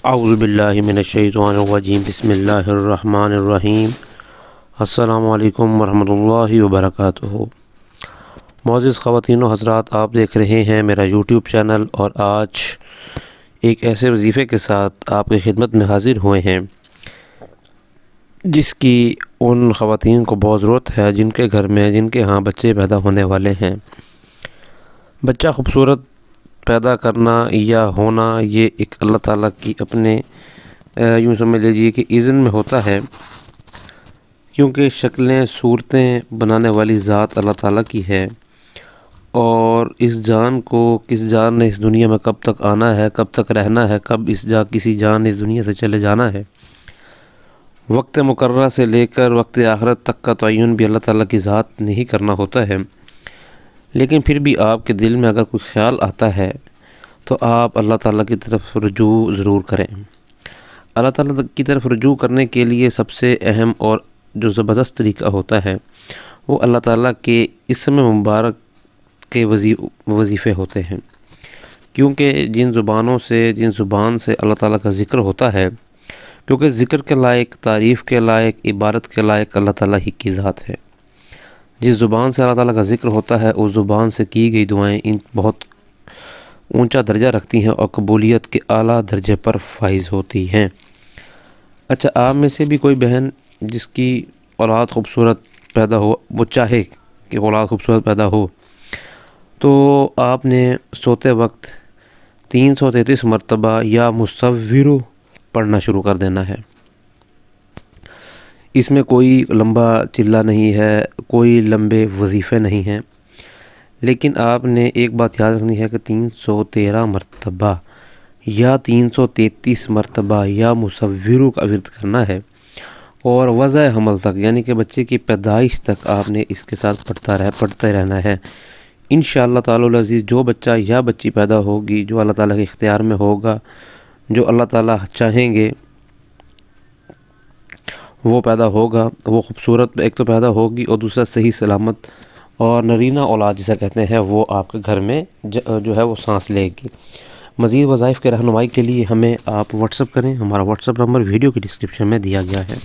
اعوذ باللہ من الشیطان الرجیم بسم اللہ الرحمن الرحیم السلام علیکم ورحمۃ اللہ وبرکاتہ۔ معزز خواتین و حضرات، آپ دیکھ رہے ہیں میرا یوٹیوب چینل، اور آج ایک ایسے وظیفے کے ساتھ آپ کی خدمت میں حاضر ہوئے ہیں جس کی ان خواتین کو بہت ضرورت ہے جن کے ہاں بچے پیدا ہونے والے ہیں۔ بچہ خوبصورت پیدا کرنا یا ہونا یہ ایک اللہ تعالیٰ کی اپنے یوں سمجھ لیجیے کہ اذن میں ہوتا ہے، کیونکہ شکلیں صورتیں بنانے والی ذات اللہ تعالیٰ کی ہے، اور اس جان کو کس جان نے اس دنیا میں کب تک آنا ہے، کب تک رہنا ہے، کب کسی جان نے اس دنیا سے چلے جانا ہے، وقت مقررہ سے لے کر وقت آخرت تک کا تعین بھی اللہ تعالیٰ کی ذات نے ہی کرنا ہوتا ہے۔ لیکن پھر بھی آپ کے دل میں اگر کوئی خیال آتا ہے تو آپ اللہ تعالیٰ کی طرف رجوع ضرور کریں۔ اللہ تعالیٰ کی طرف رجوع کرنے کے لیے سب سے اہم اور جو زبردست طریقہ ہوتا ہے وہ اللہ تعالیٰ کے اسم مبارک کے وظیفے ہوتے ہیں، کیونکہ جن زبان سے اللہ تعالیٰ کا ذکر ہوتا ہے، کیونکہ ذکر کے لائق، تعریف کے لائق، عبادت کے لائق اللہ تعالیٰ ہی کی ذات ہے۔ جس زبان سے اللہ تعالیٰ کا ذکر ہوتا ہے اس زبان سے کی گئی دعائیں بہت اونچا درجہ رکھتی ہیں اور قبولیت کے اعلیٰ درجے پر فائز ہوتی ہیں۔ اچھا، آپ میں سے بھی کوئی بہن جس کی اولاد خوبصورت پیدا ہو، وہ چاہے کہ اولاد خوبصورت پیدا ہو، تو آپ نے سوتے وقت 333 مرتبہ یا مصورو پڑھنا شروع کر دینا ہے۔ اس میں کوئی لمبا چلہ نہیں ہے، کوئی لمبے وظیفے نہیں ہیں، لیکن آپ نے ایک بات یاد رکھنی ہے کہ 313 مرتبہ یا 333 مرتبہ یا مصورو کا ورد کرنا ہے، اور وضع حمل تک یعنی کہ بچے کی پیدائش تک آپ نے اس کے ساتھ پڑھتے رہنا ہے۔ انشاءاللہ تعالی العزیز جو بچہ یا بچی پیدا ہوگی، جو اللہ تعالیٰ کے اختیار میں ہوگا، جو اللہ تعالیٰ چاہیں گے وہ پیدا ہوگا، وہ خوبصورت ایک تو پیدا ہوگی، اور دوسرا صحیح سلامت اور نرینہ اولاد جسے کہتے ہیں وہ آپ کے گھر میں جو ہے وہ سانس لے گی۔ مزید وظائف کے رہنمائی کے لیے ہمیں آپ واٹس اپ کریں، ہمارا واٹس اپ نمبر ویڈیو کی ڈسکرپشن میں دیا گیا ہے۔